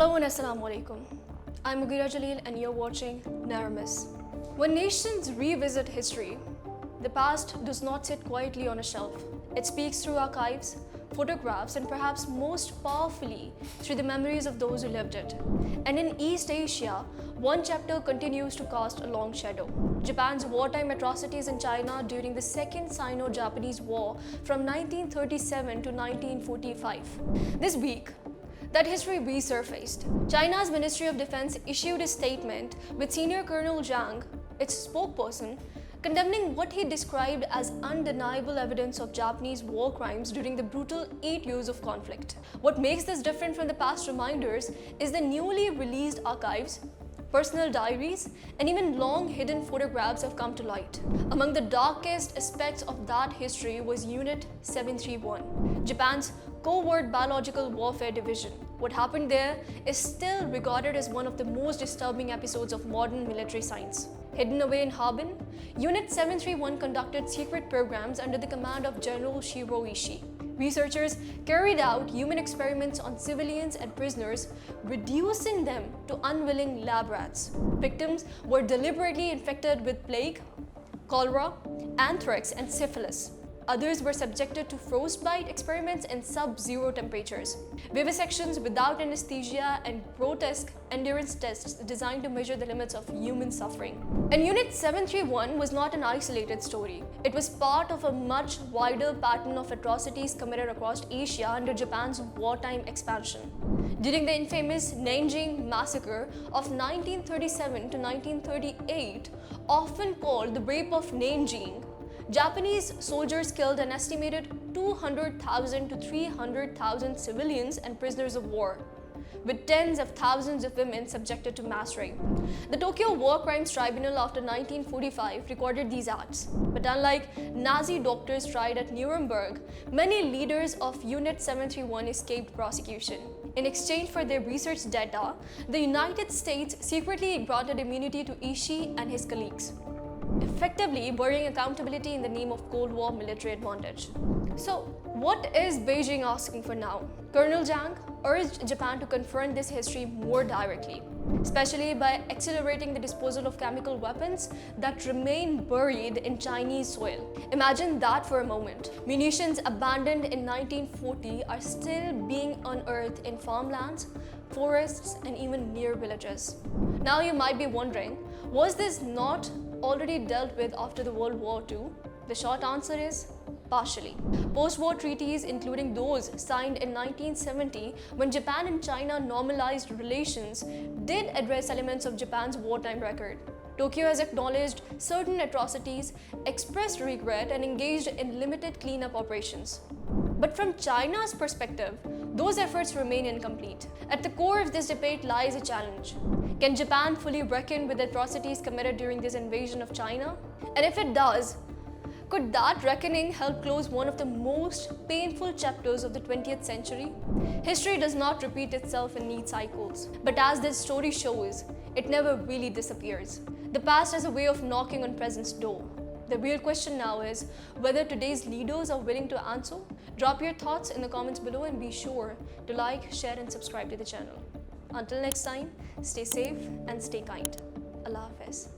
Hello and Assalamu Alaikum. I'm Mughira Jaleel and you're watching Naramis. When nations revisit history, the past does not sit quietly on a shelf. It speaks through archives, photographs, and perhaps most powerfully through the memories of those who lived it. And in East Asia, one chapter continues to cast a long shadow. Japan's wartime atrocities in China during the Second Sino-Japanese War from 1937 to 1945. This week, that history resurfaced. China's Ministry of Defense issued a statement with Senior Colonel Zhang, its spokesperson, condemning what he described as undeniable evidence of Japanese war crimes during the brutal 8 years of conflict. What makes this different from the past reminders is the newly released archives, personal diaries, and even long hidden photographs have come to light. Among the darkest aspects of that history was Unit 731, Japan's covert biological warfare division. What happened there is still regarded as one of the most disturbing episodes of modern military science. Hidden away in Harbin, Unit 731 conducted secret programs under the command of General Shiro Ishii. Researchers carried out human experiments on civilians and prisoners, reducing them to unwilling lab rats. Victims were deliberately infected with plague, cholera, anthrax, and syphilis. Others were subjected to frostbite experiments in sub-zero temperatures, vivisections without anesthesia, and grotesque endurance tests designed to measure the limits of human suffering. And Unit 731 was not an isolated story. It was part of a much wider pattern of atrocities committed across Asia under Japan's wartime expansion. During the infamous Nanjing Massacre of 1937 to 1938, often called the Rape of Nanjing, Japanese soldiers killed an estimated 200,000 to 300,000 civilians and prisoners of war, with tens of thousands of women subjected to mass rape. The Tokyo War Crimes Tribunal after 1945 recorded these acts, but unlike Nazi doctors tried at Nuremberg, many leaders of Unit 731 escaped prosecution. In exchange for their research data, the United States secretly granted immunity to Ishii and his colleagues, effectively burying accountability in the name of Cold War military advantage. So, what is Beijing asking for now? Colonel Zhang urged Japan to confront this history more directly, especially by accelerating the disposal of chemical weapons that remain buried in Chinese soil. Imagine that for a moment. Munitions abandoned in 1940 are still being unearthed in farmlands, forests, and even near villages. Now you might be wondering, was this not already dealt with after the World War II? The short answer is partially. Post-war treaties, including those signed in 1970 when Japan and China normalized relations, did address elements of Japan's wartime record. Tokyo has acknowledged certain atrocities, expressed regret, and engaged in limited cleanup operations. But from China's perspective, those efforts remain incomplete. At the core of this debate lies a challenge. Can Japan fully reckon with the atrocities committed during this invasion of China? And if it does, could that reckoning help close one of the most painful chapters of the 20th century? History does not repeat itself in neat cycles, but as this story shows, it never really disappears. The past has a way of knocking on present's door. The real question now is whether today's leaders are willing to answer. Drop your thoughts in the comments below and be sure to like, share, and subscribe to the channel. Until next time, stay safe and stay kind. Allah Hafiz.